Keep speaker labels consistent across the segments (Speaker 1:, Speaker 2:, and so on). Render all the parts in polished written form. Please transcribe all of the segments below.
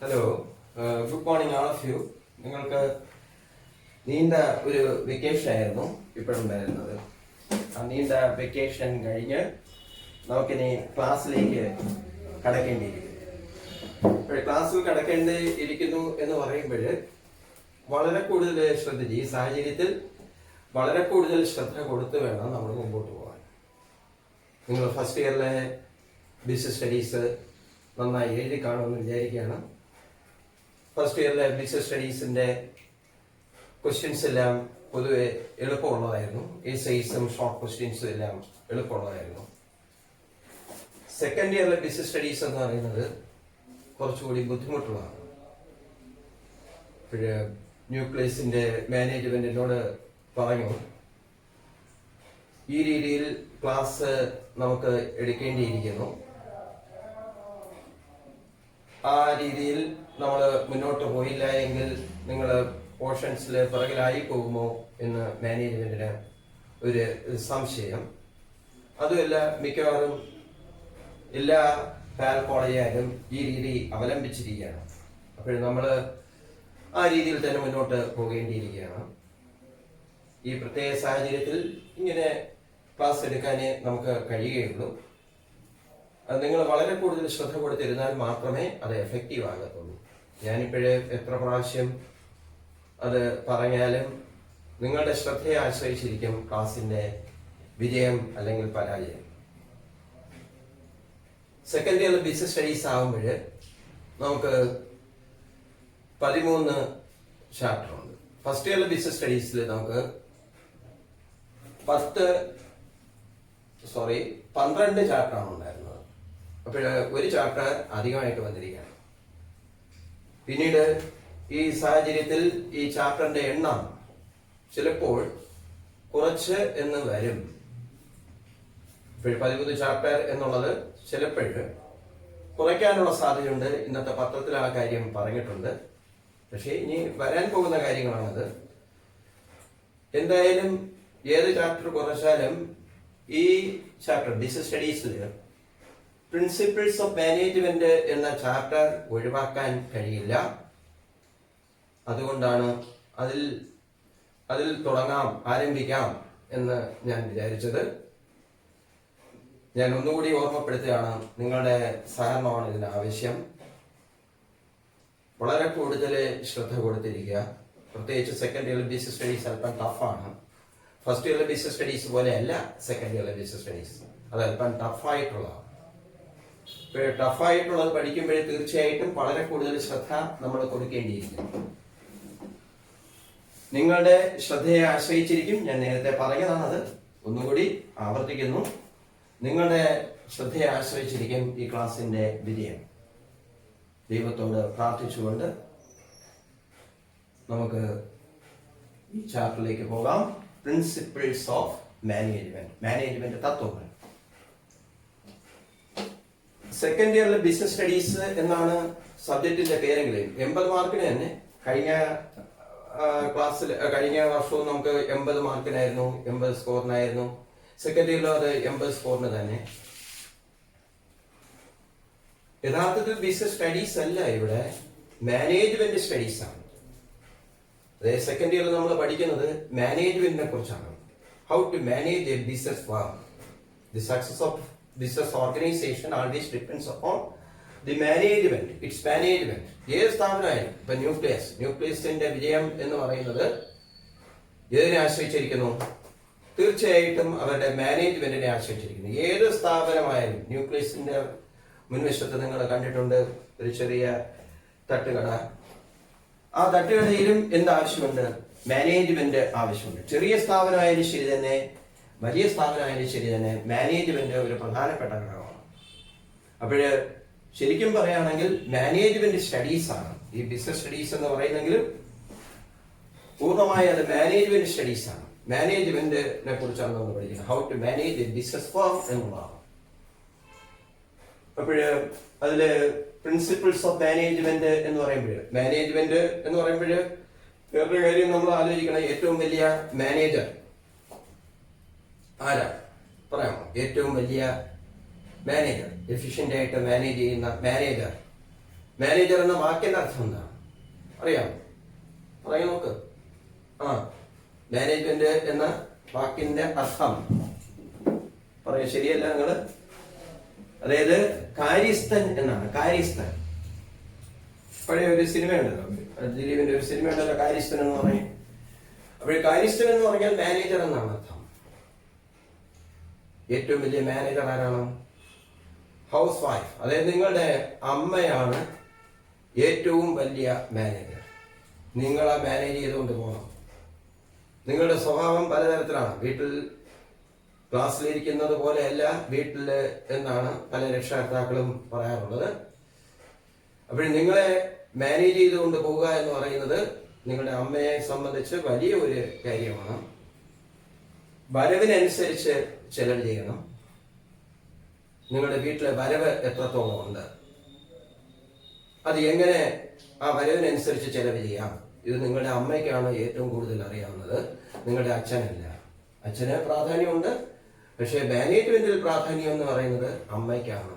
Speaker 1: Hello, good morning all of you. നിങ്ങൾക്ക് നീണ്ട ഒരു വെക്കേഷൻ ആയിരുന്നു ഇപ്പോഴുണ്ടായിരുന്നത്. ആ നീണ്ട വെക്കേഷൻ കഴിഞ്ഞ് നമുക്കിനി ക്ലാസ്സിലേക്ക് കടക്കേണ്ടിയിരിക്കുന്നു. ഇപ്പോൾ ക്ലാസ്സിൽ കടക്കേണ്ടിയിരിക്കുന്നു എന്ന് പറയുമ്പോൾ വളരെ കൂടുതൽ ശ്രദ്ധിച്ച്, ഈ സാഹചര്യത്തിൽ വളരെ കൂടുതൽ ശ്രദ്ധ കൊടുത്ത് വേണം നമ്മൾ മുമ്പോട്ട് പോകാൻ. നിങ്ങൾ ഫസ്റ്റ് ഇയറിലെ ബിസിനസ് സ്റ്റഡീസ് നന്നായി എഴുതി കാണുമെന്ന് വിചാരിക്കുകയാണ്. ഫസ്റ്റ് ഇയറിലെ ബിസിനസ് സ്റ്റഡീസിന്റെ ക്വസ്റ്റ്യൻസ് എല്ലാം പൊതുവെ എളുപ്പമുള്ളതായിരുന്നു. എസ്ഐസും ഷോർട്ട് ക്വസ്റ്റ്യൻസും എല്ലാം എളുപ്പമുള്ളതായിരുന്നു. സെക്കൻഡ് ഇയറിലെ ബിസിനസ് സ്റ്റഡീസ് എന്ന് പറയുന്നത് കുറച്ചുകൂടി ബുദ്ധിമുട്ടുള്ളതാണ്. ഇപ്പോഴ് ന്യൂക്ലിയസിന്റെ മാനേജ്മെന്റ് എന്നോട് പറഞ്ഞു, ഈ രീതിയിൽ ക്ലാസ് നമുക്ക് എടുക്കേണ്ടിയിരിക്കുന്നു, ആ രീതിയിൽ നമ്മൾ മുന്നോട്ട് പോയില്ല എങ്കിൽ നിങ്ങൾ പോർഷൻസിൽ പിറകിലായി പോകുമോ എന്ന് മാനേജ്മെന്റിന് ഒരു സംശയം. അതുമല്ല, മിക്കവാറും എല്ലാ പാൽ കോളേജുകാരും ഈ രീതി അവലംബിച്ചിരിക്കുകയാണ്. അപ്പോൾ നമ്മൾ ആ രീതിയിൽ തന്നെ മുന്നോട്ട് പോകേണ്ടിയിരിക്കുകയാണ്. ഈ പ്രത്യേക സാഹചര്യത്തിൽ ഇങ്ങനെ ക്ലാസ് എടുക്കാനേ നമുക്ക് കഴിയുകയുള്ളൂ. അത് നിങ്ങൾ വളരെ കൂടുതൽ ശ്രദ്ധ കൊടുത്തിരുന്നാൽ മാത്രമേ അത് എഫക്റ്റീവ് ആകത്തുള്ളൂ. ഞാനിപ്പോഴേ എത്ര പ്രാവശ്യം അത് പറഞ്ഞാലും നിങ്ങളുടെ ശ്രദ്ധയെ ആശ്രയിച്ചിരിക്കും ക്ലാസിന്റെ വിജയം അല്ലെങ്കിൽ പരാജയം. സെക്കൻഡ് ഇയർ ബിസിനസ് സ്റ്റഡീസ് ആകുമ്പോൾ നമുക്ക് 13 ചാപ്റ്റർ ഉണ്ട്. ഫസ്റ്റ് ഇയറിലെ ബിസിനസ് സ്റ്റഡീസിൽ നമുക്ക് 12 ചാപ്റ്ററാണ് ഉണ്ടായിരുന്നത്. അപ്പോൾ ഒരു ചാപ്റ്റർ അധികമായിട്ട് വന്നിരിക്കുകയാണ്. പിന്നീട് ഈ സാഹചര്യത്തിൽ ഈ ചാപ്റ്ററിന്റെ എണ്ണം ചിലപ്പോൾ കുറച്ച് എന്ന് വരും. ഇപ്പോൾ 13 ചാപ്റ്റർ എന്നുള്ളത് ചിലപ്പോൾ കുറയ്ക്കാനുള്ള സാധ്യതയുണ്ട്. ഇന്നത്തെ പത്രത്തിൽ ആ കാര്യം പറഞ്ഞിട്ടുണ്ട്. പക്ഷേ ഇനി വരാൻ പോകുന്ന കാര്യങ്ങളാണത്. എന്തായാലും ഏത് ചാപ്റ്റർ കുറച്ചാലും ഈ ചാപ്റ്റർ ബിസിനസ് സ്റ്റഡീസിൽ പ്രിൻസിപ്പിൾസ് ഓഫ് മാനേജ്മെന്റ് എന്ന ചാപ്റ്റർ ഒഴിവാക്കാൻ കഴിയില്ല. അതുകൊണ്ടാണ് അതിൽ ആരംഭിക്കാം എന്ന് ഞാൻ വിചാരിച്ചത്. ഞാൻ ഒന്നുകൂടി ഓർമ്മപ്പെടുത്തുകയാണ്, നിങ്ങളുടെ സഹകരണമാണ് ഇതിന് ആവശ്യം. വളരെ കൂടുതൽ ശ്രദ്ധ കൊടുത്തിരിക്കുക. പ്രത്യേകിച്ച് സെക്കൻഡ് ഇയർ ബിസിനസ് സ്റ്റഡീസ് അല്പം ടഫാണ്. ഫസ്റ്റ് ഇയറിലെ ബിസിനസ് സ്റ്റഡീസ് പോലെയല്ല സെക്കൻഡ് ഇയറിലെ ബിസിനസ് സ്റ്റഡീസ്. അത് അല്പം ടഫായിട്ടുള്ളതാണ്. ടഫായിട്ടുള്ളത് പഠിക്കുമ്പോഴേ തീർച്ചയായിട്ടും വളരെ കൂടുതൽ ശ്രദ്ധ നമ്മൾ കൊടുക്കേണ്ടിയിരിക്കും. നിങ്ങളുടെ ശ്രദ്ധയെ ആശ്രയിച്ചിരിക്കും. ഞാൻ നേരത്തെ പറഞ്ഞതാണത്, ഒന്നുകൂടി ആവർത്തിക്കുന്നു. നിങ്ങളുടെ ശ്രദ്ധയെ ആശ്രയിച്ചിരിക്കും ഈ ക്ലാസിന്റെ വിജയം. ദൈവത്തോട് പ്രാർത്ഥിച്ചുകൊണ്ട് നമുക്ക് ഈ ചാപ്റ്ററിലേക്ക് പോകാം. പ്രിൻസിപ്പിൾസ് ഓഫ് മാനേജ്മെന്റ് തത്വങ്ങൾ. സെക്കൻഡ് ഇയറിലെ ബിസിനസ് സ്റ്റഡീസ് എന്നാണ് സബ്ജക്റ്റിന്റെ പേരെങ്കിലും 80 മാർക്കിന് തന്നെ കഴിഞ്ഞ വർഷവും നമുക്ക് 80 മാർക്കിനായിരുന്നു, 80 സ്കോറിനായിരുന്നു. സെക്കൻഡ് ഇയറിലും അത് 80 സ്കോറിന് തന്നെ. യഥാർത്ഥത്തിൽ ബിസിനസ് സ്റ്റഡീസ് അല്ല, ഇവിടെ മാനേജ്മെന്റ് സ്റ്റഡീസ് ആണ്. അതായത് സെക്കൻഡ് ഇയറിൽ നമ്മൾ പഠിക്കുന്നത് മാനേജ്മെന്റിനെ കുറിച്ചാണ്. How to manage a business firm. The success of business organization always depends upon the management, its management. ഏത് സ്ഥാപനമായാലും ഇപ്പൊ ന്യൂക്ലിയസിന്റെ വിജയം എന്ന് പറയുന്നത് ഏതിനെ ആശ്രയിച്ചിരിക്കുന്നു? തീർച്ചയായിട്ടും അവരുടെ മാനേജ്മെന്റിനെ ആശ്രയിച്ചിരിക്കുന്നു. ഏത് സ്ഥാപനമായാലും ന്യൂക്ലിയസിന്റെ മുൻവശത്ത് നിങ്ങൾ കണ്ടിട്ടുണ്ട് ഒരു ചെറിയ തട്ടുകട. ആ തട്ടുകടയിലും എന്താവശ്യമുണ്ട്? മാനേജ്മെന്റ് ആവശ്യമുണ്ട്. ചെറിയ സ്ഥാപനമായാലും ശരി തന്നെ, വലിയ സ്ഥാപനമായാലും ശരി തന്നെ, മാനേജ്മെന്റ് ഒരു പ്രധാനപ്പെട്ട ഘടകമാണ്. അപ്പോഴ് ശരിക്കും പറയുകയാണെങ്കിൽ മാനേജ്മെന്റ് സ്റ്റഡീസ് ആണ് ഈ ബിസിനസ് സ്റ്റഡീസ് എന്ന് പറയുന്നെങ്കിലും പൂർണ്ണമായി അത് മാനേജ്മെന്റ് സ്റ്റഡീസ് ആണ്. മാനേജ്മെന്റിനെ കുറിച്ചാണ് നമ്മൾ പഠിക്കുന്നത്. How to manage a business firm എന്നുള്ളതാണ്. അപ്പോഴ് അതില് പ്രിൻസിപ്പിൾസ് ഓഫ് മാനേജ്മെന്റ് എന്ന് പറയുമ്പോൾ വേറൊരു കാര്യം നമ്മൾ ആലോചിക്കണം. ഏറ്റവും വലിയ മാനേജർ ആരാ പറയാമോ? ഏറ്റവും വലിയ മാനേജർ, എഫിഷ്യന്റ് ആയിട്ട് മാനേജ് ചെയ്യുന്ന മാനേജർ മാനേജർ എന്ന വാക്കിന്റെ അർത്ഥം എന്താണ് അറിയാം? പറയാൻ നോക്ക്. മാനേജ്മെന്റ് എന്ന വാക്കിന്റെ അർത്ഥം പറയാം. ശരിയല്ല നിങ്ങള്? അതായത് കാര്യസ്ഥൻ എന്നാണ്. കാര്യസ്ഥൻ. പഴയ ഒരു സിനിമ ഉണ്ടല്ലോ, ദിലീപിന്റെ ഒരു സിനിമ ഉണ്ടല്ലോ, കാര്യസ്ഥൻ എന്ന് പറയും. അപ്പോൾ കാര്യസ്ഥൻ എന്ന് പറഞ്ഞാൽ മാനേജർ എന്നാണ് അർത്ഥം. ഏറ്റവും വലിയ മാനേജർ ആരാണ്? House wife. അതായത് നിങ്ങളുടെ അമ്മയാണ് ഏറ്റവും വലിയ മാനേജർ. നിങ്ങളെ മാനേജ് ചെയ്തുകൊണ്ട് പോകണം. നിങ്ങളുടെ സ്വഭാവം പലതരത്തിലാണ്. വീട്ടിൽ ക്ലാസ്സിലിരിക്കുന്നത് പോലെയല്ല വീട്ടിൽ എന്നാണ് പല രക്ഷകർത്താക്കളും പറയാറുള്ളത്. അപ്പോൾ നിങ്ങളെ മാനേജ് ചെയ്തുകൊണ്ട് പോവുക എന്ന് പറയുന്നത് നിങ്ങളുടെ അമ്മയെ സംബന്ധിച്ച് വലിയ ഒരു കാര്യമാണ്. വരവിനനുസരിച്ച് ചെലവ് ചെയ്യണം. നിങ്ങളുടെ വീട്ടിലെ വരവ് എത്രത്തോളം ഉണ്ട്, അത് എങ്ങനെ ആ വരവിനനുസരിച്ച് ചെലവ് ചെയ്യാം, ഇത് നിങ്ങളുടെ അമ്മയ്ക്കാണ് ഏറ്റവും കൂടുതൽ അറിയാവുന്നത്, നിങ്ങളുടെ അച്ഛനല്ല. അച്ഛന് പ്രാധാന്യമുണ്ട്, പക്ഷേ മാനേജ്മെന്റിൽ പ്രാധാന്യം എന്ന് പറയുന്നത് അമ്മയ്ക്കാണ്.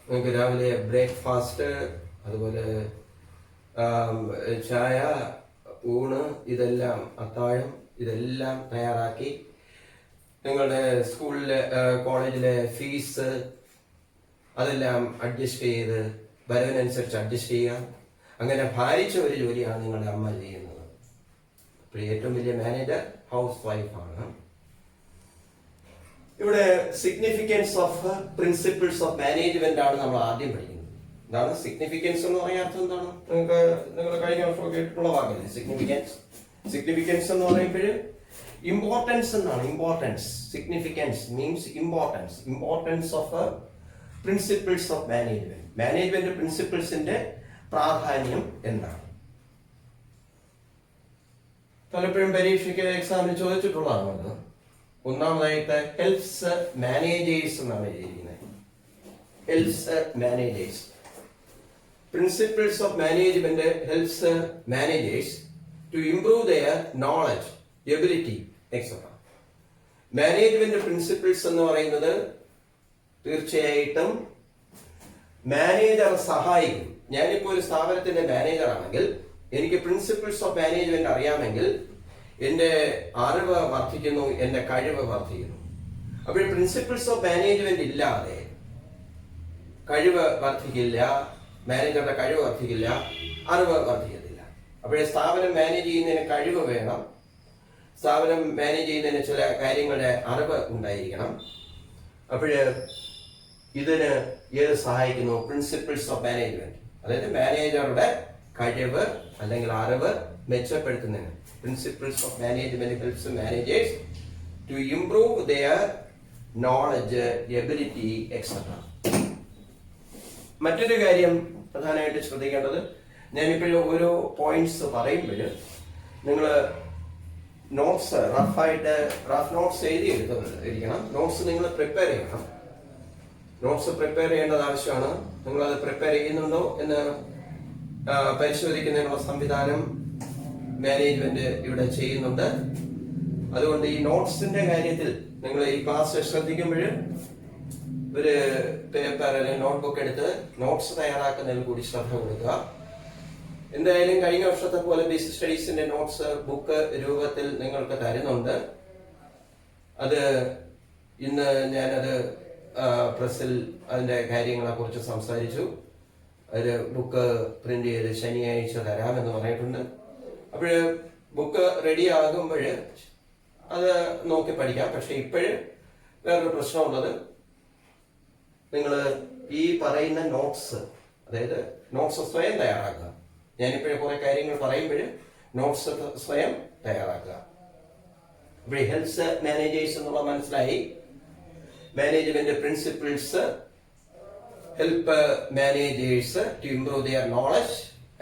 Speaker 1: നിങ്ങൾക്ക് രാവിലെ ബ്രേക്ക്ഫാസ്റ്റ്, അതുപോലെ ചായ, ഊണ്, ഇതെല്ലാം, അത്താഴം, ഇതെല്ലാം തയ്യാറാക്കി നിങ്ങളുടെ സ്കൂളിലെ കോളേജിലെ ഫീസ് അതെല്ലാം അഡ്ജസ്റ്റ് ചെയ്ത് വരവിനനുസരിച്ച് അഡ്ജസ്റ്റ് ചെയ്യുക. അങ്ങനെ ഭാരിച്ച ഒരു ജോലിയാണ് നിങ്ങളുടെ അമ്മ ചെയ്യുന്നത്. അപ്പോൾ ഏറ്റവും വലിയ മാനേജർ ഹൗസ് വൈഫാണ്. ഇവിടെ significance of principles of management ആണ് നമ്മൾ ആദ്യം പഠിക്കുന്നത്. എന്താണ് സിഗ്നിഫിക്കൻസ് എന്ന് പറയാൻ അർത്ഥം? എന്താണ്? നിങ്ങൾ കഴിഞ്ഞ വർഷം കേട്ടിട്ടുള്ള വാക്കല്ലേ സിഗ്നിഫിക്കൻസ്? സിഗ്നിഫിക്കൻസ് എന്ന് പറയുമ്പോൾ ഇമ്പോർട്ടൻസ് എന്നാണ്. Importance, significance means importance. Importance of principles of management. Management പ്രിൻസിപ്പിൾസിന്റെ പ്രാധാന്യം എന്താണ്? പലപ്പോഴും പരീക്ഷയ്ക്ക് എക്സാമിന് ചോദിച്ചിട്ടുള്ളതാണ്. ഒന്നാമതായിട്ട് ഹെൽപ്സ് മാനേജേഴ്സ് എന്നാണ് എഴുതിയിരിക്കുന്നത്. Helps managers. Principles of management helps managers to improve their knowledge, ability etcetera. Management principles എന്ന് പറയുന്നത് തീർച്ചയായിട്ടും മാനേജർ സഹായിക്കും. ഞാനിപ്പോൾ ഒരു സ്ഥാപനത്തിന്റെ മാനേജർ ആണെങ്കിൽ എനിക്ക് പ്രിൻസിപ്പിൾസ് ഓഫ് മാനേജ്മെന്റ് അറിയാമെങ്കിൽ എന്റെ അറിവ് വർദ്ധിക്കുന്നു, എന്റെ കഴിവ് വർദ്ധിക്കുന്നു. അപ്പോൾ പ്രിൻസിപ്പിൾസ് ഓഫ് മാനേജ്മെന്റ് ഇല്ലാതെ കഴിവ് വർദ്ധിക്കില്ല, മാനേജറുടെ കഴിവ് വർദ്ധിക്കില്ല, അറിവ് വർദ്ധിക്കത്തില്ല. അപ്പോഴേ സ്ഥാപനം മാനേജ് ചെയ്യുന്നതിന് കഴിവ് വേണം, സ്ഥാപനം മാനേജ് ചെയ്യുന്നതിന് ചില കാര്യങ്ങളുടെ അറിവ് ഉണ്ടായിരിക്കണം. അപ്പോഴ് ഇതിന് ഏത് സഹായിക്കുന്നു? Principles of management. അതായത് മാനേജറുടെ കഴിവ് അല്ലെങ്കിൽ അറിവ് മെച്ചപ്പെടുത്തുന്നതിന് principles of management helps managers to improve their knowledge, ability etcetera. മറ്റൊരു കാര്യം പ്രധാനമായിട്ട് ശ്രദ്ധിക്കേണ്ടത്, ഞാനിപ്പോഴും ഓരോ പോയിന്റ്സ് പറയുമ്പോൾ നിങ്ങൾ നോട്ട്സ് റഫ് നോട്ട്സ് എഴുതി എടുത്തിരിക്കണം. നോട്ട്സ് നിങ്ങൾ പ്രിപ്പയർ ചെയ്യണം. നോട്ട്സ് പ്രിപ്പയർ ചെയ്യേണ്ടത് ആവശ്യമാണ്. നിങ്ങളത് പ്രിപ്പയർ ചെയ്യുന്നുണ്ടോ എന്ന് പരിശോധിക്കുന്നതിനുള്ള സംവിധാനം മാനേജ്മെന്റ് ഇവിടെ ചെയ്യുന്നുണ്ട്. അതുകൊണ്ട് ഈ നോട്ട്സിന്റെ കാര്യത്തിൽ നിങ്ങൾ ഈ ക്ലാസ് ശ്രദ്ധിക്കുമ്പോൾ ഒരു പേപ്പർ അല്ലെങ്കിൽ നോട്ട്ബുക്ക് എടുത്ത് നോട്ട്സ് തയ്യാറാക്കുന്നതിൽ കൂടി ശ്രദ്ധ കൊടുക്കുക. എന്തായാലും കഴിഞ്ഞ വർഷത്തെ പോലെ ബേസിക് സ്റ്റഡീസിന്റെ നോട്ട്സ് ബുക്ക് രൂപത്തിൽ നിങ്ങൾക്ക് തരുന്നുണ്ട്. അത് ഇന്ന് ഞാനത് പ്രസിൽ അതിന്റെ കാര്യങ്ങളെ കുറിച്ച് സംസാരിച്ചു. ഒരു ബുക്ക് പ്രിന്റ് ചെയ്ത് ശനിയാഴ്ച തരാമെന്ന് പറഞ്ഞിട്ടുണ്ട്. അപ്പോൾ ബുക്ക് റെഡി ആകുമ്പോൾ അത് നോക്കി പഠിക്കാം. പക്ഷെ ഇപ്പോഴ് വേറൊരു പ്രശ്നമുള്ളത്, നിങ്ങൾ ഈ പറയുന്ന നോട്ട്സ്, അതായത് നോട്ട്സ് സ്വയം തയ്യാറാക്കുക. ഞാനിപ്പോഴും കുറെ കാര്യങ്ങൾ പറയുമ്പോൾ നോട്ട്സ് സ്വയം തയ്യാറാക്കുക. അപ്പോൾ ഹെൽപ്സ് മാനേജേഴ്സ് എന്നുള്ള മനസ്സിലായി. Management principles help managers to improve their knowledge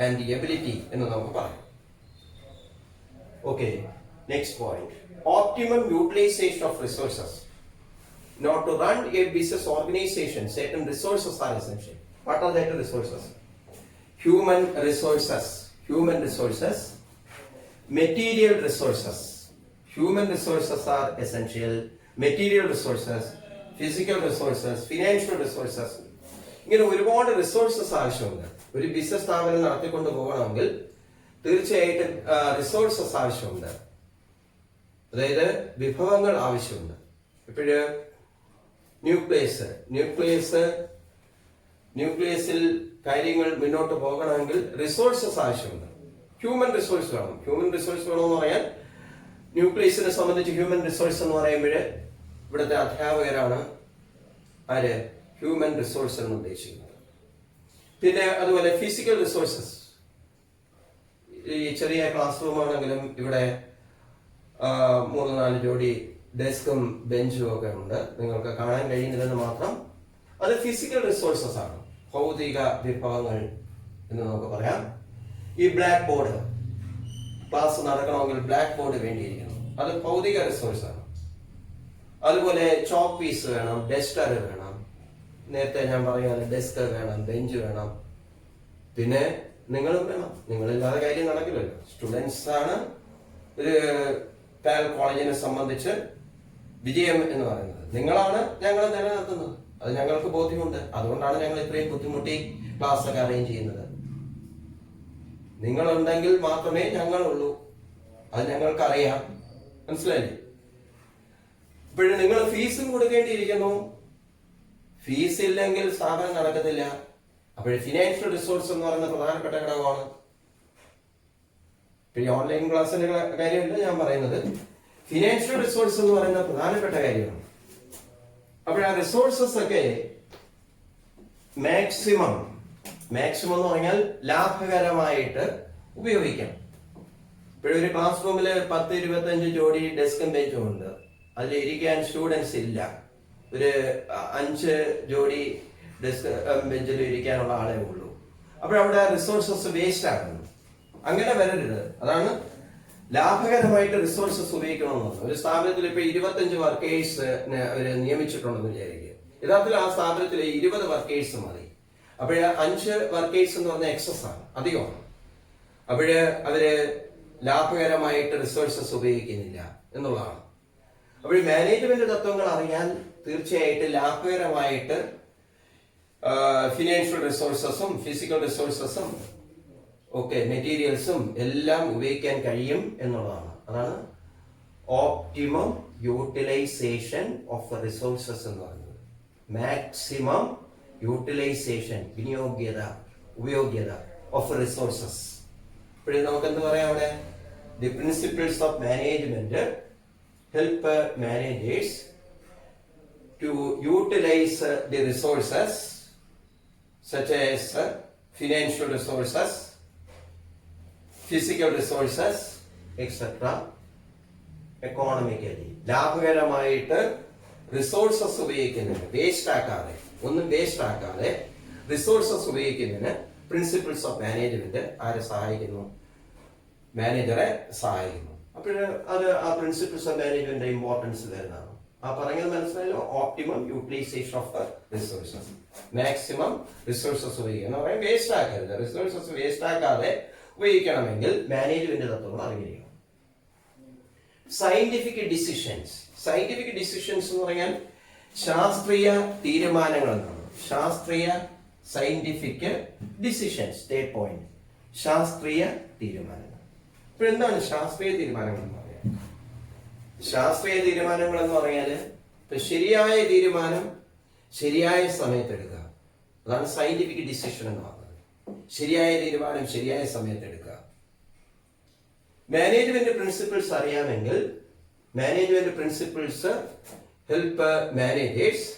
Speaker 1: and ability എന്ന് നമുക്ക് പറയാം. Okay, next point, optimum utilisation of resources. Now to run a business organization, certain resources are essential. What are that resources? Human resources, material resources. Human resources are essential. Material resources, physical resources, financial resources. ഇങ്ങനെ ഒരുപാട് resources ആവശ്യമുണ്ട്. ഒരു business സ്ഥാപനം നടത്തിക്കൊണ്ട് പോകണമെങ്കിൽ തീർച്ചയായിട്ടും resources ആവശ്യമുണ്ട്, അതായത് വിഭവങ്ങൾ ആവശ്യമുണ്ട്. ഇപ്പോഴ് ന്യൂക്ലിയസിൽ കാര്യങ്ങൾ മുന്നോട്ട് പോകണമെങ്കിൽ റിസോഴ്സസ് ആവശ്യമുണ്ട്. ഹ്യൂമൻ റിസോഴ്സ് വേണം. ഹ്യൂമൻ റിസോഴ്സ് വേണമെന്ന് പറയാൻ ന്യൂക്ലിയസിനെ സംബന്ധിച്ച് ഹ്യൂമൻ റിസോഴ്സ് എന്ന് പറയുമ്പോൾ ഇവിടുത്തെ അധ്യാപകരാണ് ആര് ഹ്യൂമൻ റിസോഴ്സ് എന്ന് ഉദ്ദേശിക്കുന്നത്. പിന്നെ അതുപോലെ ഫിസിക്കൽ റിസോഴ്സസ്. ഈ ചെറിയ ക്ലാസ് റൂം ആണെങ്കിലും ഇവിടെ 3-4 ജോഡി ഡെസ്കും ബെഞ്ചും ഒക്കെ ഉണ്ട്, നിങ്ങൾക്ക് കാണാൻ കഴിയുന്നില്ലെന്ന് മാത്രം. അത് ഫിസിക്കൽ റിസോഴ്സസ് ആണ്, ഭൗതിക വിഭവങ്ങൾ എന്ന് നമുക്ക് പറയാം. ഈ ബ്ലാക്ക് ബോർഡ്, ക്ലാസ് നടക്കണമെങ്കിൽ ബ്ലാക്ക് ബോർഡ് വേണ്ടിയിരിക്കുന്നു, അത് ഭൗതിക റിസോഴ്സ് ആണ്. അതുപോലെ ചോക്ക് പീസ് വേണം, ഡസ്റ്റർ വേണം, നേരത്തെ ഞാൻ പറഞ്ഞ ഡെസ്ക് വേണം, ബെഞ്ച് വേണം, പിന്നെ നിങ്ങളും വേണം. നിങ്ങളില്ലാതെ കാര്യം നടക്കില്ലല്ലോ. സ്റ്റുഡൻസ് ആണ് ഒരു പാൽ കോളേജിനെ സംബന്ധിച്ച് വിജയം എന്ന് പറയുന്നത്. നിങ്ങളാണ് ഞങ്ങളെ നിലനിർത്തുന്നത്, അത് ഞങ്ങൾക്ക് ബോധ്യമുണ്ട്. അതുകൊണ്ടാണ് ഞങ്ങൾ ഇത്രയും ബുദ്ധിമുട്ടി ക്ലാസ് ഒക്കെ അറേഞ്ച് ചെയ്യുന്നത്. നിങ്ങളുണ്ടെങ്കിൽ മാത്രമേ ഞങ്ങളുള്ളൂ, അത് ഞങ്ങൾക്കറിയാം. മനസ്സിലായില്ലേ? ഇപ്പോഴും നിങ്ങൾ ഫീസും കൊടുക്കേണ്ടിയിരിക്കുന്നു. ഫീസ് ഇല്ലെങ്കിൽ സ്ഥാപനം നടക്കത്തില്ല. അപ്പോൾ ഫിനാൻഷ്യൽ റിസോഴ്സ് എന്ന് പറയുന്ന പ്രധാനപ്പെട്ട ഘടകമാണ്. ഇപ്പൊ ഈ ഓൺലൈൻ ക്ലാസ്സിന്റെ കാര്യമല്ല ഞാൻ പറയുന്നത്, ഫിനാൻഷ്യൽ റിസോഴ്സ് എന്ന് പറയുന്ന പ്രധാനപ്പെട്ട കാര്യമാണ്. അപ്പോൾ ആ റിസോഴ്സസ് ഒക്കെ മാക്സിമം എന്ന് പറഞ്ഞാൽ ലാഭകരമായിട്ട് ഉപയോഗിക്കാം. ഇപ്പോഴൊരു ക്ലാസ് റൂമിൽ 10-25 ജോഡി ഡെസ്കും ബെഞ്ചും ഉണ്ട്, അതിൽ ഇരിക്കാൻ സ്റ്റുഡൻസ് ഇല്ല. ഒരു 5 ജോഡി ഡെസ്ക് ബെഞ്ചിൽ ഇരിക്കാനുള്ള ആളേ ഉള്ളൂ. അപ്പോഴവിടെ റിസോഴ്സസ് വേസ്റ്റ് ആകുന്നു. അങ്ങനെ വരരുത്. അതാണ് ലാഭകരമായിട്ട് റിസോഴ്സസ് ഉപയോഗിക്കണമെന്ന്. ഒരു സ്ഥാപനത്തിൽ ഇപ്പൊ 25 വർക്കേഴ്സ് അവര് നിയമിച്ചിട്ടുണ്ടെന്ന് വിചാരിക്കുക. യഥാർത്ഥത്തിൽ ആ സ്ഥാപനത്തിൽ 20 വർക്കേഴ്സ് മതി. അപ്പോഴ് 5 വർക്കേഴ്സ് എന്ന് പറഞ്ഞ എക്സസ് ആണ്, അധികമാണ്. അപ്പോഴ് അവര് ലാഭകരമായിട്ട് റിസോഴ്സസ് ഉപയോഗിക്കുന്നില്ല എന്നുള്ളതാണ്. അപ്പോൾ മാനേജ്മെന്റ് തത്വങ്ങൾ അറിയാൻ തീർച്ചയായിട്ടും ലാഭകരമായിട്ട് ഫിനാൻഷ്യൽ റിസോഴ്സസും ഫിസിക്കൽ റിസോഴ്സസും ഒക്കെ മെറ്റീരിയൽസും എല്ലാം ഉപയോഗിക്കാൻ കഴിയും എന്നുള്ളതാണ്. അതാണ് ഓപ്റ്റിമം യൂട്ടിലൈസേഷൻ ഓഫ് റിസോഴ്സസ് എന്ന് പറയുന്നത്. മാക്സിമം യൂട്ടിലൈസേഷൻ, ഉപയോഗ്യത ഓഫ് റിസോഴ്സസ്. ഇപ്പോഴും നമുക്ക് എന്ത് പറയാം അവിടെ? The principles of management help managers to utilise the resources such as financial resources, physical resources, etc. economically. ലാഭകരമായിട്ട് റിസോഴ്സസ് ഉപയോഗിക്കുന്നതിന് ഒന്നും വേസ്റ്റ് ആക്കാതെ റിസോഴ്സസ് ഉപയോഗിക്കുന്നതിന് പ്രിൻസിപ്പിൾസ് ഓഫ് മാനേജ്മെന്റ് ആരെ സഹായിക്കുന്നു? മാനേജറെ സഹായിക്കുന്നു. അപ്പോൾ അത് ആ പ്രിൻസിപ്പിൾസ് ഓഫ് മാനേജ്മെന്റ് ഇമ്പോർട്ടൻസ് വരുന്നതാണ്. ആ പറഞ്ഞത് മനസ്സിലായല്ലോ? Optimum utilisation of resources, maximum resources ഉപയോഗിക്കണം. വേസ്റ്റ് ആക്കരുത്. റിസോഴ്സസ് വേസ്റ്റ് ആക്കാതെ ഉപയോഗിക്കണമെങ്കിൽ മാനേജ്മെന്റ് തത്വങ്ങൾ അറിഞ്ഞിരിക്കണം. സയന്റിഫിക് ഡിസിഷൻസ് എന്ന് പറഞ്ഞാൽ ശാസ്ത്രീയ തീരുമാനങ്ങൾ എന്നാണ്. സയന്റിഫിക് ഡിസിഷൻസ്, തേർഡ് പോയിന്റ്, ശാസ്ത്രീയ തീരുമാനങ്ങൾ. ഇപ്പൊ എന്താണ് ശാസ്ത്രീയ തീരുമാനങ്ങൾ എന്ന് പറയാം? ശാസ്ത്രീയ തീരുമാനങ്ങൾ എന്ന് പറഞ്ഞാല് ഇപ്പൊ ശരിയായ തീരുമാനം ശരിയായ സമയത്ത് എടുക്കുക, അതാണ് സയന്റിഫിക് ഡിസിഷൻ എന്ന് പറയുന്നത്. ശരിയായ തീരുമാനം ശരിയായ സമയത്ത് എടുക്കുക. മാനേജ്മെന്റ് പ്രിൻസിപ്പിൾസ് അറിയാമെങ്കിൽ management principles help managers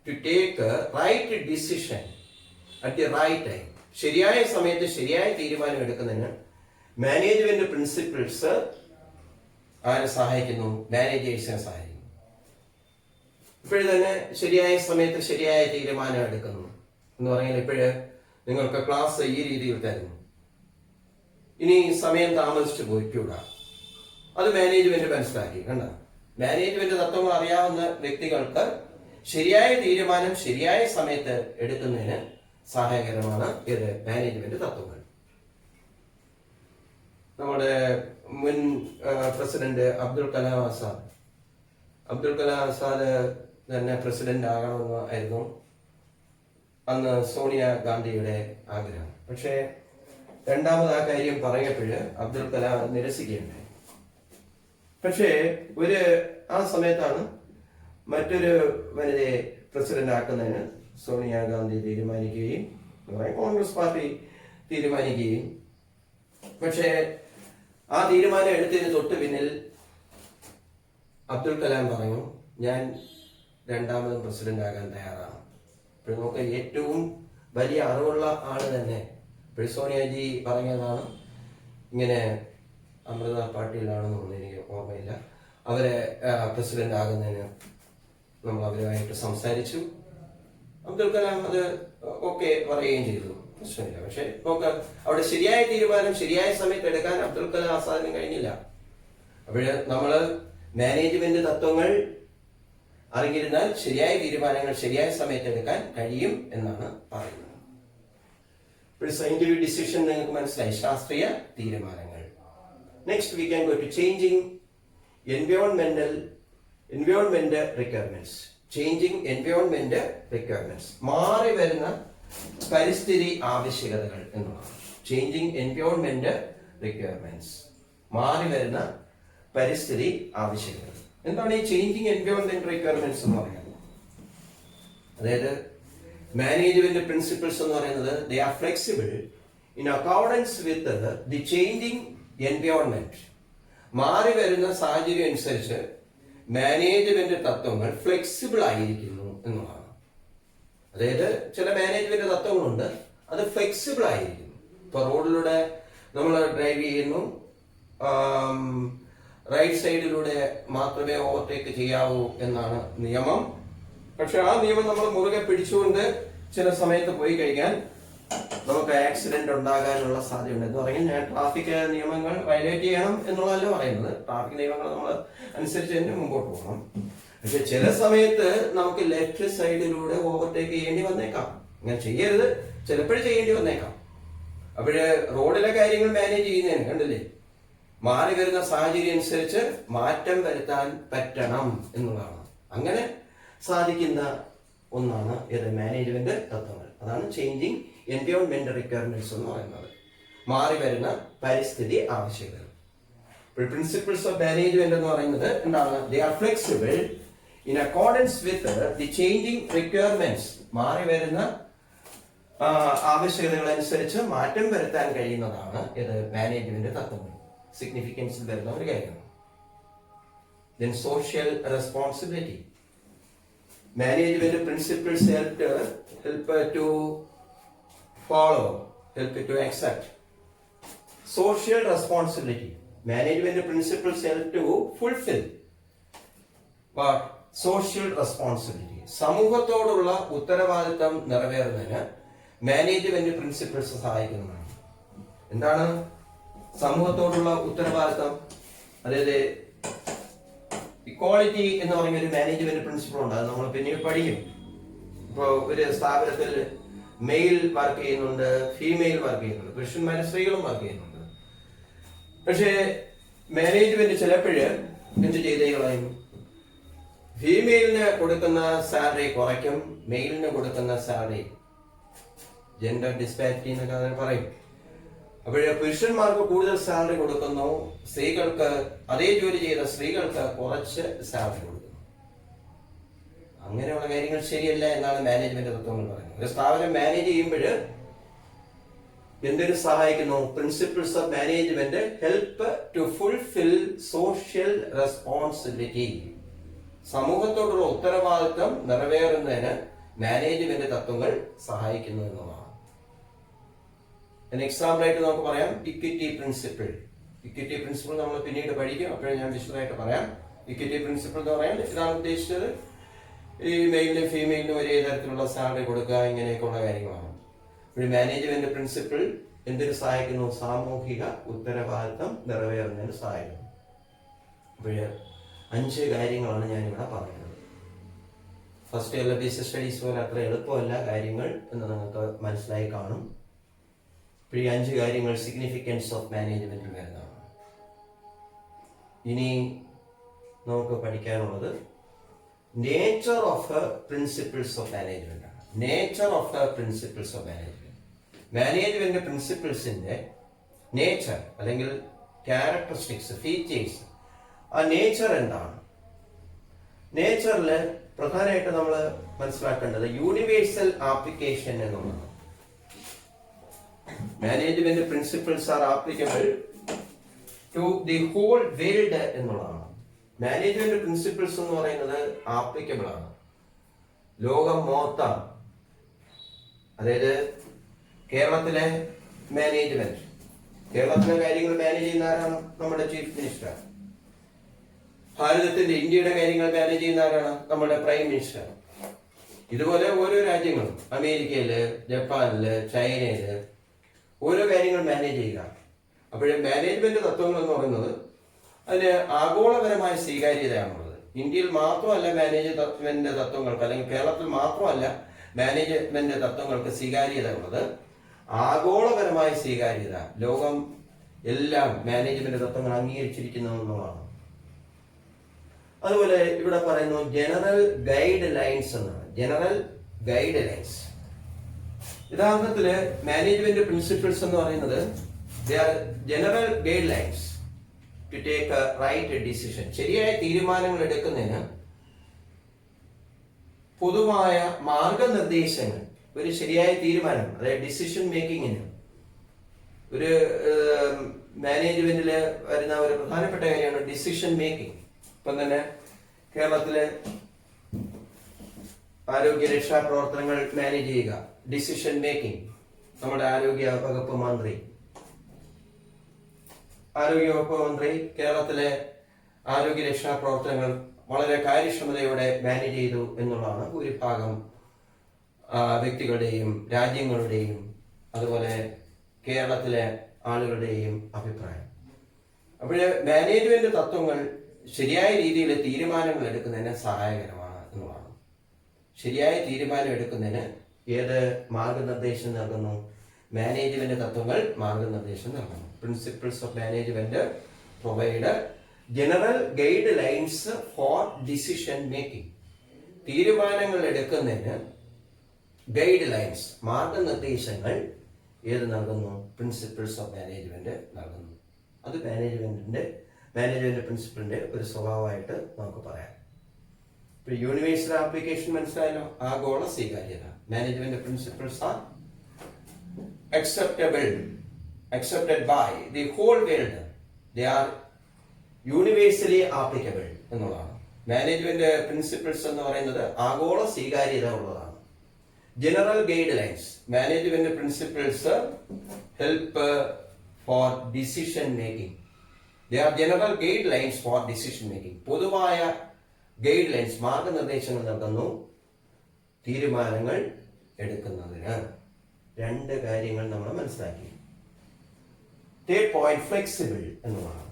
Speaker 1: to take right decision at the right time. ശരിയായ സമയത്ത് ശരിയായ തീരുമാനം എടുക്കുന്നതിന് മാനേജ്മെന്റ് പ്രിൻസിപ്പിൾസ് ആരെ സഹായിക്കുന്നു? മാനേജേഴ്സിനെ സഹായിക്കുന്നു. ഇപ്പോഴും തന്നെ ശരിയായ സമയത്ത് ശരിയായ തീരുമാനം എടുക്കുന്നു എന്ന് പറഞ്ഞാൽ ഇപ്പോഴ് നിങ്ങൾക്ക് ക്ലാസ് ഈ രീതിയിൽ തരുന്നു, ഇനി സമയം താമസിച്ചു പോയിക്കൂടാ, അത് മാനേജ്മെന്റ് മനസ്സിലാക്കി. കണ്ട, മാനേജ്മെന്റ് തത്വങ്ങൾ അറിയാവുന്ന വ്യക്തികൾക്ക് ശരിയായ തീരുമാനം ശരിയായ സമയത്ത് എടുക്കുന്നതിന് സഹായകരമാണ് ഇത് മാനേജ്മെന്റ് തത്വങ്ങൾ. നമ്മുടെ മുൻ പ്രസിഡന്റ് അബ്ദുൽ കലാം ആസാദ് തന്നെ പ്രസിഡന്റ് ആകണമെന്ന് ആയിരുന്നു. അന്ന് സോണിയാഗാന്ധിയുടെ ആഗ്രഹം. പക്ഷേ രണ്ടാമത് ആ കാര്യം പറഞ്ഞപ്പോൾ അബ്ദുൽ കലാം നിരസിക്കുകയുണ്ടായി. പക്ഷേ ആ സമയത്താണ് മറ്റൊരു വനിതയെ പ്രസിഡന്റ് ആക്കുന്നതിന് സോണിയാഗാന്ധി തീരുമാനിക്കുകയും കോൺഗ്രസ് പാർട്ടി തീരുമാനിക്കുകയും, പക്ഷേ ആ തീരുമാനം എടുത്തതിന് തൊട്ട് പിന്നിൽ അബ്ദുൽ കലാം പറഞ്ഞു, ഞാൻ രണ്ടാമതും പ്രസിഡന്റ് ആകാൻ തയ്യാറാണ്. ഇപ്പോൾ നമുക്ക് ഏറ്റവും വലിയ അറിവുള്ള ആള് തന്നെ സോണിയാജി പറഞ്ഞതാണ്. ഇങ്ങനെ അമൃത പാട്ടീലാണെന്നൊന്നും എനിക്ക് ഓർമ്മയില്ല. അവരെ പ്രസിഡന്റ് ആകുന്നതിന് നമ്മൾ അവരുമായിട്ട് സംസാരിച്ചു. അബ്ദുൽ കലാം അത് ഓക്കെ പറയുകയും ചെയ്തു, പ്രശ്നമില്ല. പക്ഷെ നമുക്ക് അവിടെ ശരിയായ തീരുമാനം ശരിയായ സമയത്ത് എടുക്കാൻ അബ്ദുൽ കലാം ആസാദിന് കഴിഞ്ഞില്ല. അപ്പോഴ് നമ്മള് മാനേജ്മെന്റ് തത്വങ്ങൾ അറിഞ്ഞിരുന്നാൽ ശരിയായ തീരുമാനങ്ങൾ ശരിയായ സമയത്ത് എടുക്കാൻ കഴിയും എന്നാണ് പറയുന്നത്. ഒരു സയന്റിഫിക് ഡിസിഷൻ നിങ്ങൾക്ക് മനസ്സിലായി, ശാസ്ത്രീയ തീരുമാനങ്ങൾ. Next we can go to changing environment requirements. Changing environment requirements, മാറി വരുന്ന പരിസ്ഥിതി ആവശ്യകതകൾ എന്നുള്ളതാണ്. ചേഞ്ചിങ് എൻവയോൺമെന്റ് റിക്വയർമെന്റ്സ്, മാറി വരുന്ന പരിസ്ഥിതി ആവശ്യകതകൾ. എന്താണ് ഈ ചേഞ്ചിങ് എൻവയോൺമെന്റ് റിക്വയർമെന്റ്സ് എന്ന് പറയുന്നത്? അതായത് മാനേജ്മെന്റ് പ്രിൻസിപ്പിൾസ് എന്ന് പറയുന്നത് they are flexible in accordance with the changing environment. മാറി വരുന്ന സാഹചര്യം അനുസരിച്ച് മാനേജ്മെന്റ് തത്വങ്ങൾ ഫ്ലെക്സിബിൾ ആയിരിക്കുന്നു എന്നുള്ളതാണ്. അതായത് ചില മാനേജ്മെന്റ് തത്വങ്ങളുണ്ട്, അത് ഫ്ലെക്സിബിൾ ആയിരിക്കുന്നു. ഇപ്പൊ റോഡിലൂടെ നമ്മൾ ഡ്രൈവ് ചെയ്യുന്നു, റൈറ്റ് സൈഡിലൂടെ മാത്രമേ ഓവർടേക്ക് ചെയ്യാവൂ എന്നാണ് നിയമം. പക്ഷെ ആ നിയമം നമ്മൾ മുറുകെ പിടിച്ചുകൊണ്ട് ചില സമയത്ത് പോയി കഴിഞ്ഞാൽ നമുക്ക് ആക്സിഡന്റ് ഉണ്ടാകാനുള്ള സാധ്യതയുണ്ട്. എന്ന് പറഞ്ഞാൽ ഞാൻ ട്രാഫിക് നിയമങ്ങൾ വയലേറ്റ് ചെയ്യണം എന്നുള്ളതല്ല പറയുന്നത്. ട്രാഫിക് നിയമങ്ങൾ നമ്മൾ അനുസരിച്ച് തന്നെ മുമ്പോട്ട് പോകണം. പക്ഷെ ചില സമയത്ത് നമുക്ക് ലെഫ്റ്റ് സൈഡിലൂടെ ഓവർടേക്ക് ചെയ്യേണ്ടി വന്നേക്കാം. അങ്ങനെ ചെയ്യരുത്, ചിലപ്പോഴും ചെയ്യേണ്ടി വന്നേക്കാം. അപ്പോഴ് റോഡിലെ കാര്യങ്ങൾ മാനേജ് ചെയ്യുന്നതിന് കണ്ടില്ലേ, മാറി വരുന്ന സാഹചര്യം അനുസരിച്ച് മാറ്റം വരുത്താൻ പറ്റണം എന്നുള്ളതാണ്. അങ്ങനെ സാധിക്കുന്ന ഒന്നാണ് ഇത് മാനേജ്മെന്റ് തത്വങ്ങൾ. അതാണ് ചേഞ്ചിങ് എൻവയോൺമെന്റ് റിക്വയർമെന്റ്സ് എന്ന് പറയുന്നത്, മാറി വരുന്ന പരിസ്ഥിതി ആവശ്യകതകൾ. പ്രിൻസിപ്പിൾസ് ഓഫ് മാനേജ്മെന്റ് എന്ന് പറയുന്നത് എന്താണ്? They are flexible in accordance with the changing requirements. മാറി വരുന്ന ആവശ്യകതകൾ അനുസരിച്ച് മാറ്റം വരുത്താൻ കഴിയുന്നതാണ് ഇത് മാനേജ്മെന്റ് തത്വങ്ങൾ. സിഗ്നിഫിക്കൻസിൽ വരുന്ന ഒരു കാര്യമാണ്. Then social responsibility. Management principles help to follow, help to accept. Social responsibility. Management principles help to fulfill. But social responsibility. സമൂഹത്തോടുള്ള ഉത്തരവാദിത്തം നിറവേറുന്നതിന് മാനേജ്മെന്റ് പ്രിൻസിപ്പിൾസ് സഹായിക്കുന്നതാണ്. എന്താണ് സമൂഹത്തോടുള്ള ഉത്തരവാദിത്തം? അതായത് ഇക്വാളിറ്റി എന്ന് പറയുന്ന ഒരു മാനേജ്മെന്റ് പ്രിൻസിപ്പിൾ ഉണ്ട്. അത് നമ്മൾ പിന്നീട് പഠിക്കും. ഇപ്പോൾ ഒരു സ്ഥാപനത്തിൽ മെയിൽ വർക്ക് ചെയ്യുന്നുണ്ട്, ഫീമെയിൽ വർക്ക് ചെയ്യുന്നുണ്ട്, പുരുഷന്മാരും സ്ത്രീകളും വർക്ക് ചെയ്യുന്നുണ്ട്. പക്ഷേ മാനേജ്മെന്റ് ചിലപ്പോഴ് എന്ത് ചെയ്തേ കളയും? ഫീമെയിലിന് കൊടുക്കുന്ന സാലറി കുറയ്ക്കും, മെയിലിന് കൊടുക്കുന്ന സാലറി, ജെൻഡർ ഡിസ്പാരിറ്റി എന്നൊക്കെ അതിന് പറയും. അപ്പോഴേ പുരുഷന്മാർക്ക് കൂടുതൽ സാലറി കൊടുക്കുന്നു, സ്ത്രീകൾക്ക് അതേ ജോലി ചെയ്ത സ്ത്രീകൾക്ക് കുറച്ച് സാലറി കൊടുക്കുന്നു. അങ്ങനെയുള്ള കാര്യങ്ങൾ ശരിയല്ല എന്നാണ് മാനേജ്മെന്റ് തത്വങ്ങൾ പറയുന്നത്. ഒരു സ്ഥാപനം മാനേജ് ചെയ്യുമ്പോൾ എന്തിനു സഹായിക്കുന്നു? Principles of management help to fulfil social responsibility. സമൂഹത്തോടുള്ള ഉത്തരവാദിത്വം നിറവേറുന്നതിന് മാനേജ്മെന്റ് തത്വങ്ങൾ സഹായിക്കുന്നു എന്നുള്ളതാണ്. എക്സാമ്പിൾ ആയിട്ട് നമുക്ക് പറയാം ഇക്വിറ്റി പ്രിൻസിപ്പിൾ. ഇക്വിറ്റി പ്രിൻസിപ്പിൾ നമ്മൾ പിന്നീട് പഠിക്കും, അപ്പോഴും ഞാൻ വിശദമായിട്ട് പറയാം. ഇക്വിറ്റി പ്രിൻസിപ്പിൾ എന്ന് പറയാൻ ഇതാണ് ഉദ്ദേശിച്ചത്, ഈ മെയിലിനും ഫീമെയിലിനും ഒരേ തരത്തിലുള്ള സാലറി കൊടുക്കുക, ഇങ്ങനെയൊക്കെയുള്ള കാര്യങ്ങളാണ്. ഒരു മാനേജ്മെന്റ് പ്രിൻസിപ്പിൾ എന്തിനു സഹായിക്കുന്നു? സാമൂഹിക ഉത്തരവാദിത്തം നിറവേറുന്നതിന് സഹായിക്കുന്നു. അപ്പോൾ 5 കാര്യങ്ങളാണ് ഞാനിവിടെ പറയുന്നത്. ഫസ്റ്റ് ഇയറിലെ ബേസിക് സ്റ്റഡീസ് പോലെ അത്ര എളുപ്പമല്ല കാര്യങ്ങൾ എന്ന് നിങ്ങൾക്ക് മനസ്സിലായി കാണും. ഈ 5 കാര്യങ്ങൾ സിഗ്നിഫിക്കൻസ് ഓഫ് മാനേജ്മെന്റിൽ വരുന്നതാണ്. ഇനി നമുക്ക് പഠിക്കാനുള്ളത് nature of principles of management ആണ്. Nature of the principles of management. Management പ്രിൻസിപ്പിൾസിന്റെ നേച്ചർ അല്ലെങ്കിൽ ക്യാരക്ടറിസ്റ്റിക്സ്, ഫീച്ചേഴ്സ്, ആ നേച്ചർ എന്താണ്? നേച്ചറിൽ പ്രധാനമായിട്ട് നമ്മൾ മനസ്സിലാക്കേണ്ടത് യൂണിവേഴ്സൽ ആപ്ലിക്കേഷൻ എന്നുള്ളതാണ്. Management principles are applicable to the whole world എന്നുള്ളതാണ്. മാനേജ്മെന്റ് പ്രിൻസിപ്പിൾസ് എന്ന് പറയുന്നത് ആപ്ലിക്കബിൾ ആണ് ലോകം മൊത്തം. അതായത് കേരളത്തിലെ മാനേജ്മെന്റ്, കേരളത്തിലെ കാര്യങ്ങൾ മാനേജ് ചെയ്യുന്ന ആരാണ്? നമ്മുടെ ചീഫ് മിനിസ്റ്റർ. ഭാരതത്തിന്റെ, ഇന്ത്യയുടെ കാര്യങ്ങൾ മാനേജ് ചെയ്യുന്ന ആരാണ്? നമ്മുടെ പ്രൈം മിനിസ്റ്റർ. ഇതുപോലെ ഓരോ രാജ്യങ്ങളും, അമേരിക്കയില്, ജപ്പാനില്, ചൈനയില് ഓരോ കാര്യങ്ങൾ മാനേജ് ചെയ്യുക. അപ്പോഴേ മാനേജ്മെന്റ് തത്വങ്ങൾ എന്ന് പറയുന്നത് അതിന് ആഗോളപരമായ സ്വീകാര്യതയാണുള്ളത്. ഇന്ത്യയിൽ മാത്രമല്ല മാനേജ്മെന്റ് തത്വങ്ങൾക്ക്, അല്ലെങ്കിൽ കേരളത്തിൽ മാത്രമല്ല മാനേജ്മെന്റ് തത്വങ്ങൾക്ക് സ്വീകാര്യത ഉള്ളത്, ആഗോളപരമായ സ്വീകാര്യത. ലോകം എല്ലാം മാനേജ്മെന്റ് തത്വങ്ങൾ അംഗീകരിച്ചിരിക്കുന്നു എന്നുള്ളതാണ്. അതുപോലെ ഇവിടെ പറയുന്നു ജനറൽ ഗൈഡ് ലൈൻസ് എന്നാണ്. ജനറൽ ഗൈഡ് ലൈൻസ് യഥാർത്ഥത്തില് മാനേജ്മെന്റ് പ്രിൻസിപ്പിൾസ് എന്ന് പറയുന്നത് general guidelines to take a right decision. ശരിയായ തീരുമാനങ്ങൾ എടുക്കുന്നതിന് പൊതുവായ മാർഗനിർദ്ദേശങ്ങൾ. ഒരു ശരിയായ തീരുമാനം, അതായത് ഡിസിഷൻ മേക്കിങ്ങിന് ഒരു മാനേജ്മെന്റില് വരുന്ന ഒരു പ്രധാനപ്പെട്ട കാര്യമാണ് ഡിസിഷൻ മേക്കിംഗ്. ഇപ്പം തന്നെ കേരളത്തിലെ ആരോഗ്യ രക്ഷാ പ്രവർത്തനങ്ങൾ മാനേജ് ചെയ്യുക, ഡിസിഷൻ മേക്കിംഗ്. നമ്മുടെ ആരോഗ്യ വകുപ്പ് മന്ത്രി കേരളത്തിലെ ആരോഗ്യ രക്ഷാ പ്രവർത്തനങ്ങൾ വളരെ കാര്യക്ഷമതയോടെ മാനേജ് ചെയ്തു എന്നുള്ളതാണ് ഭൂരിഭാഗം വ്യക്തികളുടെയും രാജ്യങ്ങളുടെയും അതുപോലെ കേരളത്തിലെ ആളുകളുടെയും അഭിപ്രായം. അപ്പോഴേ മാനേജ്മെന്റ് തത്വങ്ങൾ ശരിയായ രീതിയിൽ തീരുമാനങ്ങൾ എടുക്കുന്നതിന് സഹായകരമാണ് എന്നുള്ളതാണ്. ശരിയായ തീരുമാനം എടുക്കുന്നതിന് ഏത് മാർഗനിർദ്ദേശം നൽകുന്നു? മാനേജ്മെന്റ് തത്വങ്ങൾ മാർഗനിർദ്ദേശം നൽകുന്നു. Principles of management provide general guide lines four decision making. തീരുമാനങ്ങൾ എടുക്കുന്നതിന് ഗൈഡ് ലൈൻസ്, മാർഗനിർദ്ദേശങ്ങൾ ഏത് നൽകുന്നു? പ്രിൻസിപ്പിൾസ് ഓഫ് മാനേജ്മെന്റ് നൽകുന്നു. അത് മാനേജ്മെന്റ് പ്രിൻസിപ്പിളിന്റെ ഒരു സ്വഭാവമായിട്ട് നമുക്ക് പറയാം. ഇപ്പൊ യൂണിവേഴ്സൽ ആപ്ലിക്കേഷൻ മനസ്സിലായല്ലോ, ആഗോള സ്വീകാര്യത. Management principles R accepted by the whole world. They are universally applicable എന്നുള്ളതാണ്. മാനേജ്മെന്റ് പ്രിൻസിപ്പിൾസ് എന്ന് പറയുന്നത് ആഗോള സ്വീകാര്യത ഉള്ളതാണ്. General guidelines, management principles help four decision making. They are general guidelines for decision making. പൊതുവായ ഗൈഡ് ലൈൻസ്, മാർഗനിർദ്ദേശങ്ങൾ നൽകുന്നു തീരുമാനങ്ങൾ എടുക്കുന്നതിന്. രണ്ട് കാര്യങ്ങൾ നമ്മൾ മനസ്സിലാക്കി. തേർഡ് പോയിന്റ് ഫ്ലെക്സിബിൾ എന്നുള്ളതാണ്.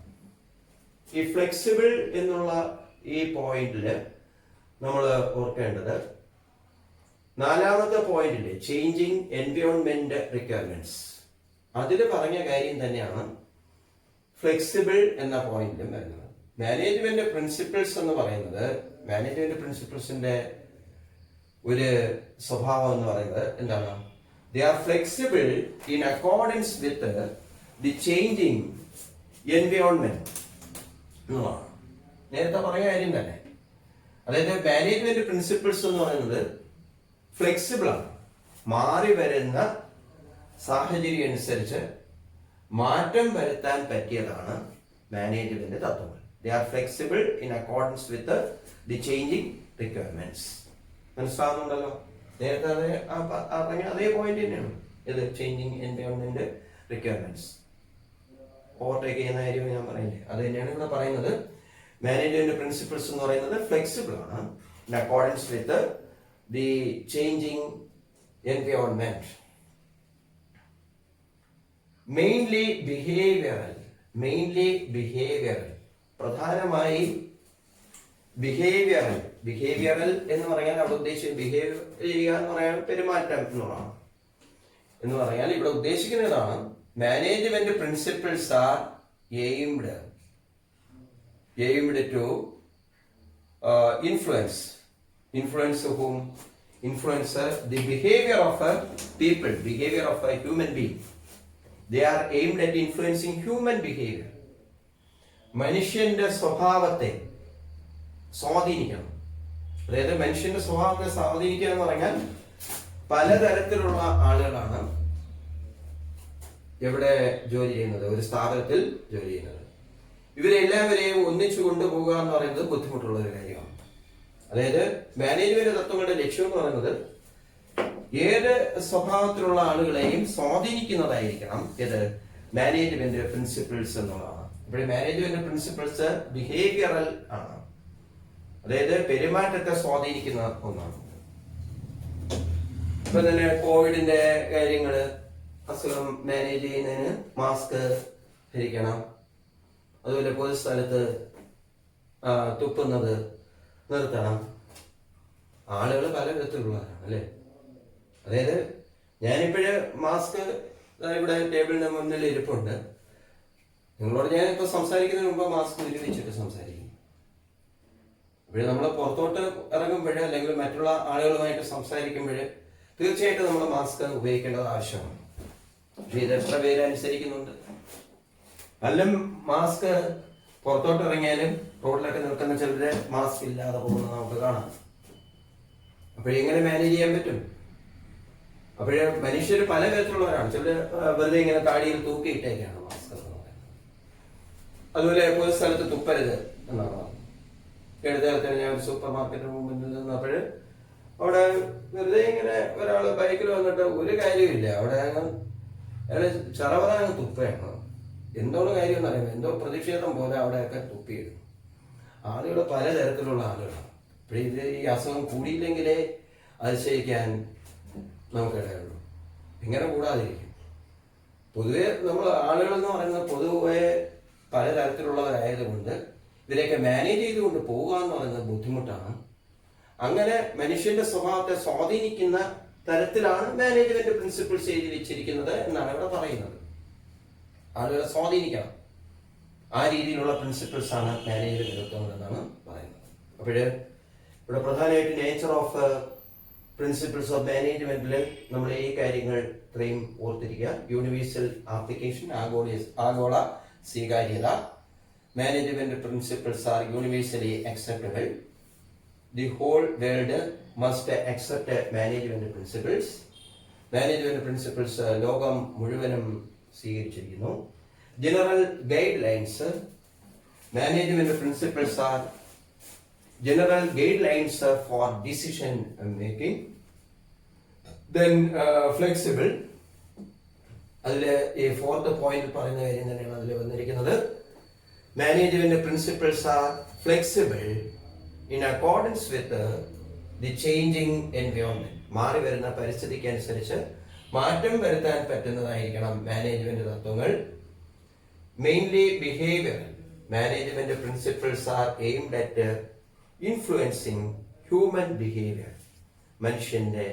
Speaker 1: ഈ ഫ്ലെക്സിബിൾ എന്നുള്ള ഈ പോയിന്റില് നമ്മൾ ഓർക്കേണ്ടത് നാലാമത്തെ പോയിന്റില് ചേഞ്ചിങ് എൻവയോൺമെന്റ് റിക്വയർമെന്റ്സ്, അതിൽ പറഞ്ഞ കാര്യം തന്നെയാണ് ഫ്ലെക്സിബിൾ എന്ന പോയിന്റിലും വരുന്നത്. മാനേജ്മെന്റ് പ്രിൻസിപ്പിൾസ് എന്ന് പറയുന്നത്, മാനേജ്മെന്റ് പ്രിൻസിപ്പിൾസിന്റെ ഒരു സ്വഭാവം എന്ന് പറയുന്നത് എന്താണ്? They are flexible in accordance with the changing environment. നേരത്തെ പറഞ്ഞ കാര്യം തന്നെ. അതായത് മാനേജ്മെന്റ് പ്രിൻസിപ്പിൾസ് എന്ന് പറയുന്നത് ഫ്ലെക്സിബിൾ ആണ്. മാറി വരുന്ന സാഹചര്യം അനുസരിച്ച് മാറ്റം വരുത്താൻ പറ്റിയതാണ് മാനേജ്മെന്റ് തത്വങ്ങൾ. They are flexible in accordance with the changing requirements. മനസ്സിലാവുന്നുണ്ടല്ലോ? നേരത്തെ പറഞ്ഞ അതേ പോയിന്റ് തന്നെയാണ് ഇത്, ചേഞ്ചിങ് എൻവയോൺമെന്റ് റിക്വയർമെന്റ്സ്. ഓവർടേക്ക് ചെയ്യുന്ന കാര്യം ഞാൻ പറയില്ലേ, അത് തന്നെയാണ് ഇവിടെ പറയുന്നത്. മാനേജ്മെന്റ് പ്രിൻസിപ്പിൾസ് എന്ന് പറയുന്നത് ഫ്ലെക്സിബിൾ ആണ്, in accordance with the changing environment. Mainly behavioural, പ്രധാനമായി ബിഹേവിയറൽ എന്ന് പറയാൻ അവിടെ ഉദ്ദേശിച്ചത് ബിഹേവ് ചെയ്യുക എന്ന് പറയാൻ പെരുമാറ്റം എന്നുള്ളതാണ്. എന്ന് പറഞ്ഞാൽ ഇവിടെ ഉദ്ദേശിക്കുന്നതാണ് management principles are aimed to influence whom? influence the behavior of a people, behavior of a human being. They are aimed at influencing human behavior. മനുഷ്യന്റെ സ്വഭാവത്തെ സ്വാധീനിക്കണം. അതായത് മനുഷ്യന്റെ സ്വഭാവത്തെ സ്വാധീനിക്കുക എന്ന് പറഞ്ഞാൽ പലതരത്തിലുള്ള ആളുകളാണ് എവിടെ ജോലി ചെയ്യുന്നത്, ഒരു സ്ഥാപനത്തിൽ ജോലി ചെയ്യുന്നത്. ഇവരെല്ലാവരെയും ഒന്നിച്ചു കൊണ്ടുപോകുക എന്ന് പറയുന്നത് ബുദ്ധിമുട്ടുള്ള ഒരു കാര്യമാണ്. അതായത് മാനേജ്മെന്റ് തത്വങ്ങളുടെ ലക്ഷ്യം എന്ന് പറയുന്നത് ഏത് സ്വഭാവത്തിലുള്ള ആളുകളെയും സ്വാധീനിക്കുന്നതായിരിക്കണം ഇത് മാനേജ്മെന്റ് പ്രിൻസിപ്പിൾസ് എന്നുള്ളതാണ്. ഇവിടെ മാനേജ്മെന്റ് പ്രിൻസിപ്പിൾസ് ബിഹേവിയറൽ ആണ്, അതായത് പെരുമാറ്റത്തെ സ്വാധീനിക്കുന്ന ഒന്നാണ്. ഇപ്പൊ തന്നെ കോവിഡിന്റെ കാര്യങ്ങള്, അസുഖം മാനേജ് ചെയ്യുന്നതിന് മാസ്ക് ധരിക്കണം, അതുപോലെ പൊതുസ്ഥലത്ത് തുപ്പുന്നത് നിർത്തണം. ആളുകൾ പല വിധത്തിലുള്ളവരാണ് അല്ലേ. അതായത് ഞാനിപ്പോഴ് മാസ്ക് ഇവിടെ ടേബിളിന് മുന്നിൽ ഇരിപ്പുണ്ട്. നിങ്ങളോട് ഞാനിപ്പോൾ സംസാരിക്കുന്നതിന് മുമ്പ് മാസ്ക് വെച്ചിട്ട് സംസാരിക്കും. ഇവിടെ നമ്മൾ പുറത്തോട്ട് ഇറങ്ങുമ്പോൾ അല്ലെങ്കിൽ മറ്റുള്ള ആളുകളുമായിട്ട് സംസാരിക്കുമ്പോൾ തീർച്ചയായിട്ടും നമ്മൾ മാസ്ക് ഉപയോഗിക്കേണ്ടത് ആവശ്യമാണ്. പക്ഷേ ഇത് എത്ര പേര് അനുസരിക്കുന്നുണ്ട്? നല്ല മാസ്ക് പുറത്തോട്ട് ഇറങ്ങിയാലും റോഡിലൊക്കെ നിൽക്കുന്ന ചിലര് മാസ്ക് ഇല്ലാതെ പോകുന്നത് നമുക്ക് കാണാം. അപ്പോഴെങ്ങനെ മാനേജ് ചെയ്യാൻ പറ്റും? അപ്പോഴേ മനുഷ്യർ പല വിധത്തിലുള്ളവരാണ്. ചിലര് വെറുതെ ഇങ്ങനെ താടിയിൽ തൂക്കിയിട്ടേക്കാണ് മാസ്ക് എന്ന് പറയുന്നത്. അതുപോലെ പൊതു സ്ഥലത്ത് തുപ്പരുത് എന്നാണ് പറഞ്ഞത്. എടുത്തേരത്തിന് ഞാൻ ഒരു സൂപ്പർ മാർക്കറ്റിന് മുമ്പിൽ നിന്നപ്പോൾ അവിടെ വെറുതെ ഇങ്ങനെ ഒരാൾ ബൈക്കിൽ വന്നിട്ട് ഒരു കാര്യമില്ല, അവിടെ അയാൾ ചറവറാങ്ങ് തുപ്പയാണ്. എന്തോന്ന് കാര്യം എന്നറിയാം, എന്തോ പ്രതിഷേധം പോലെ അവിടെയൊക്കെ തുപ്പിയിടും. ആളുകൾ പലതരത്തിലുള്ള ആളുകളാണ്. അപ്പോഴേ ഇത് ഈ അസുഖം കൂടിയില്ലെങ്കിലേ അതിശയിക്കാൻ നമുക്കിടയുള്ളൂ. ഇങ്ങനെ കൂടാതിരിക്കും. പൊതുവെ നമ്മൾ ആളുകൾ എന്ന് പറയുന്നത് പൊതുവെ പലതരത്തിലുള്ളവരായതുകൊണ്ട് ഇവരെയൊക്കെ മാനേജ് ചെയ്തുകൊണ്ട് പോവുക എന്ന് പറയുന്നത് ബുദ്ധിമുട്ടാണ്. അങ്ങനെ മനുഷ്യന്റെ സ്വഭാവത്തെ സ്വാധീനിക്കുന്ന തരത്തിലാണ് മാനേജ്മെന്റ് പ്രിൻസിപ്പിൾസ് എഴുതി വെച്ചിരിക്കുന്നത് എന്നാണ് ഇവിടെ പറയുന്നത്. ആളുകളെ സ്വാധീനിക്കണം, ആ രീതിയിലുള്ള പ്രിൻസിപ്പിൾസ് ആണ് മാനേജ്മെന്റ് തത്വങ്ങൾ എന്നാണ് പറയുന്നത്. അപ്പോഴ് ഇവിടെ പ്രധാനമായിട്ട് നേച്ചർ ഓഫ് പ്രിൻസിപ്പിൾസ് ഓഫ് മാനേജ്മെന്റിൽ നമ്മൾ ഈ കാര്യങ്ങൾ ഇത്രയും ഓർത്തിരിക്കുക. യൂണിവേഴ്സൽ ആപ്ലിക്കേഷൻ, ആഗോള സ്വീകാര്യത. Management principles are universally acceptable. The whole world must accept management principles. Management principles ലോകം മുഴുവനും സ്വീകരിച്ചിരിക്കുന്നു. General guidelines. Management principles are general guidelines for decision making. Then flexible. അതില് ഈ ഫോർത്ത് പോയിന്റ് പറയുന്ന കാര്യം തന്നെയാണ് അതിൽ വന്നിരിക്കുന്നത്. Management principles R flexible in accordance with the changing environment. മാറി വരുന്ന പരിസ്ഥിതിക്ക് അനുസരിച്ച് മാറ്റം വരുത്താൻ പറ്റുന്നതായിരിക്കണം മാനേജ്മെന്റ് തത്വങ്ങൾ. Mainly behaviour. Management principles are aimed at influencing human behaviour. മനുഷ്യന്റെ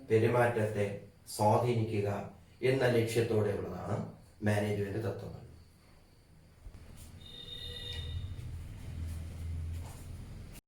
Speaker 1: പെരുമാറ്റത്തെ സ്വാധീനിക്കുക എന്ന ലക്ഷ്യത്തോടെയുള്ളതാണ് മാനേജ്മെന്റ് തത്വങ്ങൾ.